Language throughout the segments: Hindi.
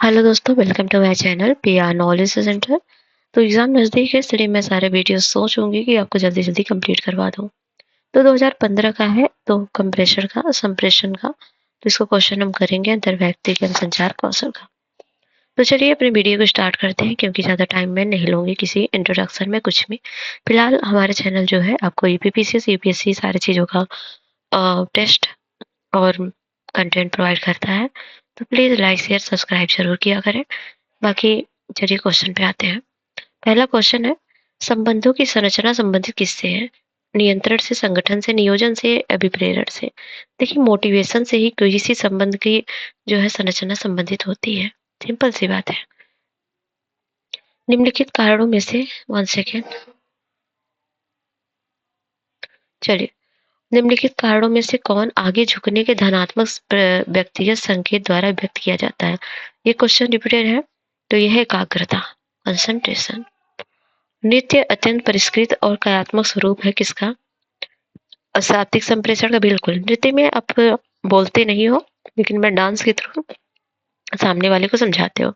हेलो दोस्तों, welcome to my channel PR knowledge centre. तो एग्ज़ाम नज़दीक है, इसलिए मैं सारे वीडियोस सोचूंगी कि आपको जल्दी-जल्दी कंप्लीट करवा दूं। तो 2015 का है, तो कंप्रेशर का, संप्रेषण का। तो इसको क्वेश्चन हम करेंगे अंतर व्यक्तिगत संचार कौशल का। तो चलिए अपने वीडियो को स्टार्ट करते हैं, क्योंकि ज़्यादा टाइम मैं नहीं लूँगी किसी इंट्रोडक्शन में कुछ भी। फिलहाल हमारे चैनल जो है आपको यूपीपीसीएस, यूपीएससी सारी चीज़ों का टेस्ट और कंटेंट प्रोवाइड करता है। तो प्लीज़ लाइक, शेयर, सब्सक्राइब ज़रूर किया करें। बाकी चलिए क्वेश्चन पे आते हैं। पहला क्वेश्चन है, संबंधों की संरचना संबंधित किससे है? नियंत्रण से, संगठन से, नियोजन से, अभिप्रेरण से। देखिए, मोटिवेशन से ही किसी संबंध की जो है संरचना संबंधित होती है। सिंपल सी बात है। निम्नलिखित कारणों में से 1 सेकेंड। चलिए, निम्नलिखित कारणों में से कौन आगे झुकने के धनात्मक व्यक्तिगत संकेत द्वारा व्यक्त किया जाता है? ये क्वेश्चन रिपीटेड है। तो यह है एकाग्रता, कंसंट्रेशन। नृत्य अत्यंत परिष्कृत और कलात्मक स्वरूप है किसका? अशाब्दिक संप्रेषण का। बिल्कुल, नृत्य में आप बोलते नहीं हो, लेकिन मैं डांस के थ्रू सामने वाले को समझाते हो।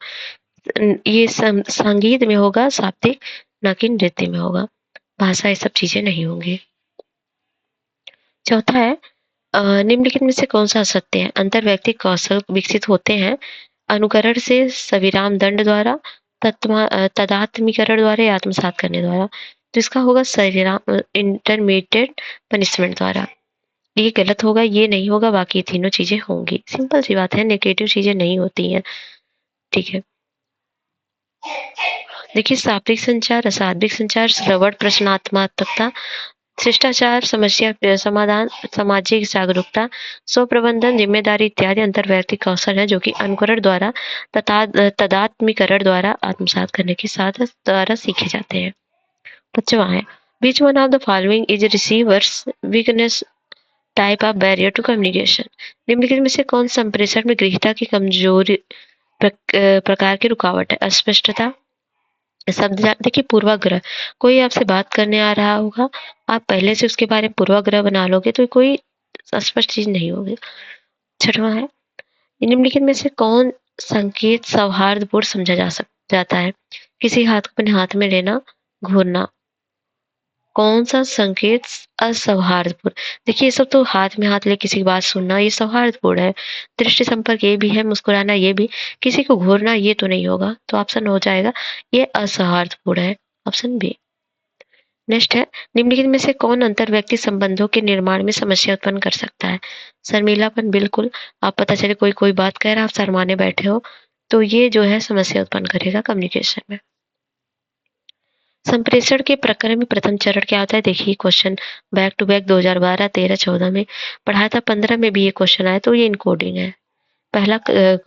ये संगीत में होगा शाब्दिक, ना कि नृत्य में होगा। भाषा ये सब चीजें नहीं होंगी। चौथा है, निम्नलिखित में से कौन सा असत्य है? अंतर व्यक्तिक कौशल विकसित होते हैं अनुकरण से, सविराम दंड द्वारा, तदात्मीकरण द्वारा या आत्मसात करने द्वारा। तो इसका होगा सविराम, इंटरमीडिएट पनिशमेंट द्वारा। ये गलत होगा, ये नहीं होगा, बाकी ये तीनों चीजें होंगी। सिंपल सी बात है, नेगेटिव चीजें नहीं होती हैं। ठीक है, देखिए, शाब्दिक संचार, अशाब्दिक संचार, श्रवण, प्रश्नात्मकता, शिष्टाचार, समस्या समाधान, सामाजिक जागरूकता, स्व प्रबंधन, जिम्मेदारी इत्यादि अंतर्वैयक्तिक कौशल है, जो कि अनुकरण द्वारा तथा तदात्मीकरण द्वारा आत्मसात करने के साथ द्वारा सीखे जाते हैं। 5वां है, which one of the following is receiver's weakness type of barrier to communication? निम्नलिखित में से कौन संप्रेषण में गृहीता की कमजोरी प्रकार की रुकावट है? अस्पष्टता, शब्द देखिए, पूर्वाग्रह। कोई आपसे बात करने आ रहा होगा, आप पहले से उसके बारे में पूर्वाग्रह बना लोगे, तो कोई स्पष्ट चीज नहीं होगी। 6वां है, निम्नलिखित में से कौन संकेत सौहार्दपूर्ण समझा जाता है? किसी हाथ को अपने हाथ में लेना, घूरना। कौन सा संकेत असौहार्दपूर्ण? देखिए, ये सब तो हाथ में हाथ ले किसी की बात सुनना, ये सौहार्दपूर्ण है। दृष्टि संपर्क ये भी है, मुस्कुराना ये भी। किसी को घूरना ये तो नहीं होगा, तो ऑप्शन हो जाएगा ये असौहार्दपूर्ण है, ऑप्शन बी। नेक्स्ट है, निम्नलिखित में से कौन अंतर व्यक्ति संबंधों के निर्माण में समस्या उत्पन्न कर सकता है? शर्मीलापन, बिल्कुल। आप पता चले कोई कोई बात कह रहा है, आप शर्माने बैठे हो, तो ये जो है समस्या उत्पन्न करेगा कम्युनिकेशन में। संप्रेषण के प्रकरण में प्रथम चरण क्या होता है? देखिए, क्वेश्चन बैक टू बैक 2012, 13, 14 में पढ़ा था, 15 में भी ये क्वेश्चन आया। तो ये इनकोडिंग है। पहला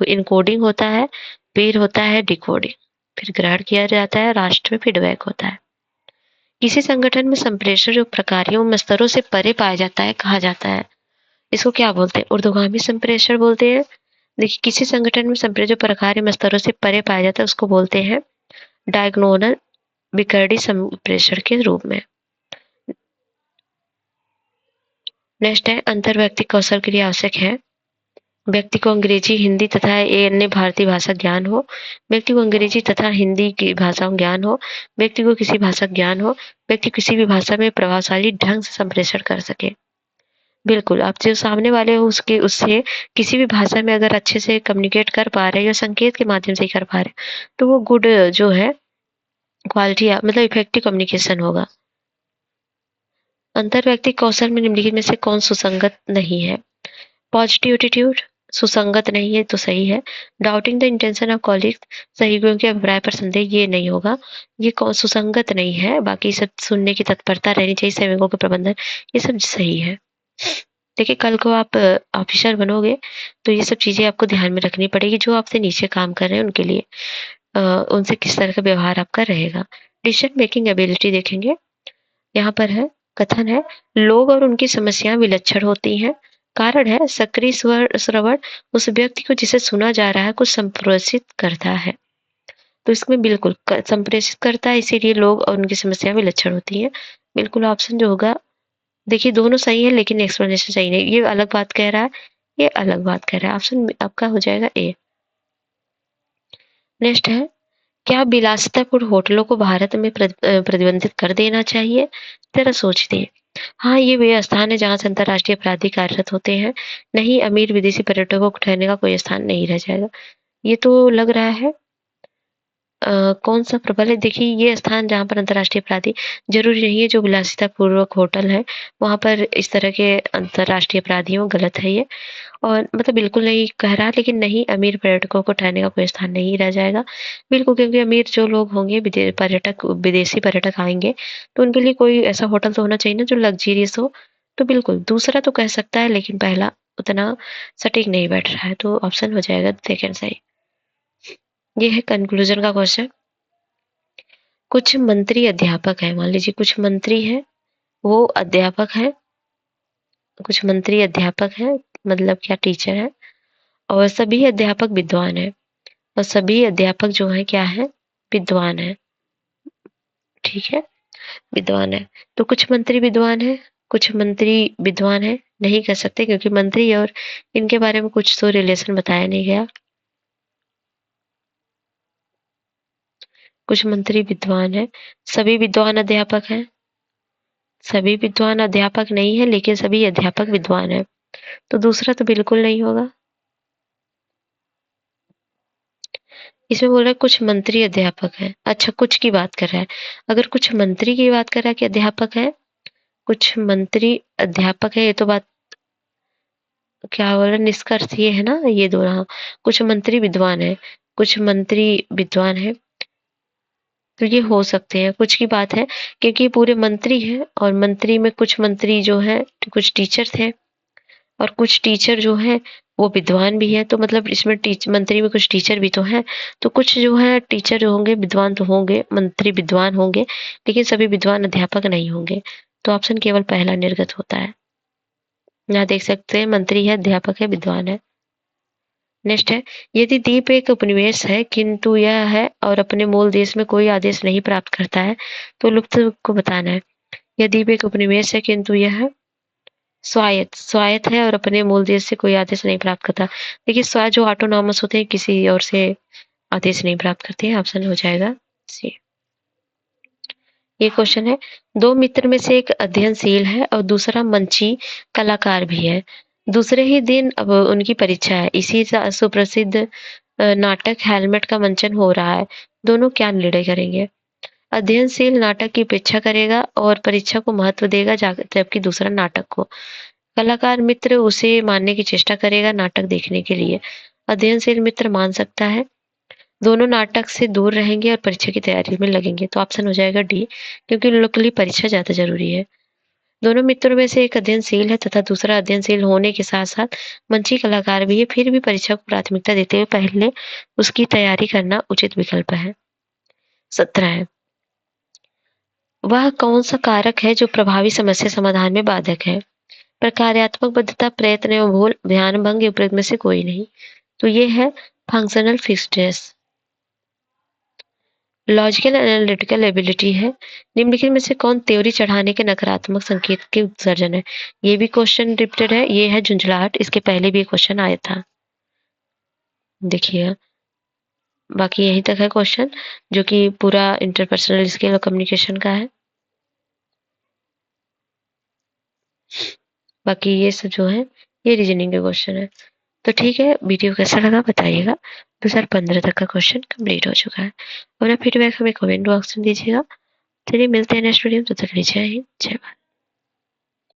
इनकोडिंग होता है, फिर होता है डिकोडिंग, फिर ग्रहण किया जाता है, राष्ट्र में फीडबैक होता है। किसी संगठन में संप्रेषण जो प्रकारों में स्तरों से परे पाया जाता है, कहा जाता है, इसको क्या बोलते हैं? ऊर्ध्वगामी संप्रेषण बोलते हैं। देखिए, किसी संगठन में संप्रेषण जो प्रकार्य में स्तरों से परे पाया जाता है, उसको बोलते हैं डायगोनल विकर्णी संप्रेषण के रूप में। नेक्स्ट है, अंतर्वैयक्तिक कौशल के लिए आवश्यक है, व्यक्ति को अंग्रेजी, हिंदी तथा अन्य भारतीय भाषा ज्ञान हो, व्यक्ति को अंग्रेजी तथा हिंदी की भाषा ज्ञान हो, व्यक्ति को किसी भाषा ज्ञान हो, व्यक्ति किसी भी भाषा में प्रभावशाली ढंग से संप्रेषण कर सके। बिल्कुल, आप जो सामने वाले हो उसके उससे किसी भी भाषा में अगर अच्छे से कम्युनिकेट कर पा रहे हैं या संकेत के माध्यम से ही कर पा रहे हैं, तो वो गुड जो है क्वालिटी, मतलब इफेक्टिव कम्युनिकेशन होगा। अंतर्वैयक्तिक कौशल में निम्नलिखित में से कौन सुसंगत नहीं है? पॉजिटिव एटीट्यूड सुसंगत नहीं है, तो सही है। Doubting the intention of colleague, सहयोगियों के अभिप्राय पर संदेह, ये नहीं होगा। ये कौन सुसंगत नहीं है, बाकी सब सुनने की तत्परता रहनी चाहिए, सहयोगियों के प्रबंधन, ये सब सही है। देखिए, कल को आप ऑफिसर बनोगे, तो ये सब चीजें आपको ध्यान में रखनी पड़ेगी। जो आपसे नीचे काम कर रहे हैं उनके लिए उनसे किस तरह का व्यवहार आपका रहेगा। डिसीजन मेकिंग एबिलिटी देखेंगे, यहाँ पर है, कथन है, लोग और उनकी समस्याएं विलक्षण होती हैं। कारण है, सक्रिय श्रवण उस व्यक्ति को जिसे सुना जा रहा है कुछ संप्रेषित करता है। तो इसमें बिल्कुल संप्रेषित करता है, इसीलिए लोग और उनकी समस्याएं विलक्षण होती हैं। बिल्कुल ऑप्शन जो होगा, देखिए दोनों सही है, लेकिन एक्सप्लेनेशन सही नहीं। ये अलग बात कह रहा है, ये अलग बात कह रहा है। ऑप्शन आपका हो जाएगा ए। नेक्स्ट है, क्या विलासितापूर्ण होटलों को भारत में प्रतिबंधित कर देना चाहिए? जरा सोचिए। हाँ, ये वे स्थान है जहाँ से अंतर्राष्ट्रीय अपराधी कार्यरत होते हैं। नहीं, अमीर विदेशी पर्यटकों को ठहरने का कोई स्थान नहीं रह जाएगा। ये तो लग रहा है कौन सा प्रबल है? देखिए, ये स्थान जहाँ पर अंतर्राष्ट्रीय अपराधी, जरूरी नहीं है जो विलासितापूर्वक होटल है वहां पर इस तरह के अंतर्राष्ट्रीय अपराधी हो, गलत है ये। और मतलब बिल्कुल नहीं कह रहा, लेकिन नहीं, अमीर पर्यटकों को ठहरने का कोई स्थान नहीं रह जाएगा। बिल्कुल, क्योंकि अमीर जो लोग होंगे, विदेशी पर्यटक आएंगे, तो उनके लिए कोई ऐसा होटल तो होना चाहिए ना जो लग्जरियस हो। तो बिल्कुल दूसरा तो कह सकता है, लेकिन पहला उतना सटीक नहीं बैठ रहा है, तो ऑप्शन हो जाएगा सेकेंड सही। ये है कंक्लूजन का क्वेश्चन। कुछ मंत्री अध्यापक है, मान लीजिए कुछ मंत्री है वो अध्यापक है, कुछ मंत्री अध्यापक है, मतलब क्या टीचर है, और सभी अध्यापक विद्वान है, और सभी अध्यापक जो है क्या है, विद्वान है। ठीक है, विद्वान है। तो कुछ मंत्री विद्वान है, कुछ मंत्री विद्वान है, नहीं कह सकते क्योंकि मंत्री और इनके बारे में कुछ तो रिलेशन बताया नहीं गया। कुछ मंत्री विद्वान है, सभी विद्वान अध्यापक हैं, सभी विद्वान अध्यापक नहीं है, लेकिन सभी अध्यापक विद्वान है, तो दूसरा तो बिल्कुल नहीं होगा। इसमें बोल रहा है कुछ मंत्री अध्यापक है, अच्छा कुछ की बात कर रहा है। अगर कुछ मंत्री की बात कर रहा है कि अध्यापक है, कुछ मंत्री अध्यापक है, ये तो बात क्या बोल रहा है, निष्कर्ष ये है ना, ये दो रहा। कुछ मंत्री विद्वान है, कुछ मंत्री विद्वान है, तो ये हो सकते हैं, कुछ की बात है, क्योंकि ये पूरे मंत्री हैं और मंत्री में कुछ मंत्री जो है कुछ टीचर थे, और कुछ टीचर जो है वो विद्वान भी है, तो मतलब इसमें मंत्री में कुछ टीचर भी तो हैं, तो कुछ जो है टीचर जो होंगे विद्वान तो होंगे, मंत्री विद्वान होंगे, लेकिन सभी विद्वान अध्यापक नहीं होंगे, तो ऑप्शन केवल पहला निर्गत होता है। यहाँ देख सकते हैं मंत्री है, अध्यापक है, विद्वान है। नेक्स्ट है, यदि द्वीप एक उपनिवेश है किंतु यह है और अपने मूल देश में कोई आदेश नहीं प्राप्त करता है, तो लुप्त को बताना है। यह द्वीप एक उपनिवेश है किंतु यह स्वायत्त है और अपने मूल देश से कोई आदेश नहीं प्राप्त करता। देखिए, स्वायत्त जो ऑटोनॉमस होते हैं किसी और से आदेश नहीं प्राप्त करते हैं, ऑप्शन हो जाएगा सी। ये क्वेश्चन है, दो मित्र में से एक अध्ययनशील है और दूसरा मंची कलाकार भी है। दूसरे ही दिन अब उनकी परीक्षा है, इसी सुप्रसिद्ध नाटक हैमलेट का मंचन हो रहा है। दोनों क्या निर्णय करेंगे? अध्ययनशील नाटक की उपेक्षा करेगा और परीक्षा को महत्व देगा, जबकि दूसरा नाटक को। कलाकार मित्र उसे मानने की चेष्टा करेगा नाटक देखने के लिए। अध्ययनशील मित्र मान सकता है। दोनों नाटक से दूर रहेंगे और परीक्षा की तैयारी में लगेंगे, तो ऑप्शन हो जाएगा डी, क्योंकि उन लोग के लिए परीक्षा ज्यादा जरूरी है। दोनों मित्रों में से एक अध्ययनशील है तथा दूसरा अध्ययनशील होने के साथ साथ मंची कलाकार भी है, फिर भी परीक्षा को प्राथमिकता देते हुए पहले उसकी तैयारी करना उचित विकल्प है। 17 है, वह कौन सा कारक है जो प्रभावी समस्या समाधान में बाधक है? प्रकार्यात्मक बद्धता, प्रयत्न एवं भूल, ध्यान भंग, उपयुक्त में से कोई नहीं, तो ये है फंक्शनल फिक्सडनेस। लॉजिकल एनालिटिकल एबिलिटी है, निम्नलिखित में से कौन त्योरी चढ़ाने के नकारात्मक संकेत के उत्सर्जन है? ये भी क्वेश्चन रिपीटेड है, ये है झुंझलाहट, इसके पहले भी क्वेश्चन आया था, देखिए। बाकी यहीं तक है क्वेश्चन, जो कि पूरा इंटरपर्सनल स्किल और कम्युनिकेशन का है। बाकी ये सब जो है ये रीजनिंग के क्वेश्चन है। तो ठीक है, वीडियो कैसा लगा बताइएगा। 2015 तक का क्वेश्चन कंप्लीट हो चुका है। अपना फीडबैक हमें कमेंट बॉक्स में दीजिएगा। चलिए मिलते हैं नेक्स्ट वीडियो में, तब तक के लिए जय हिंद, जय भारत।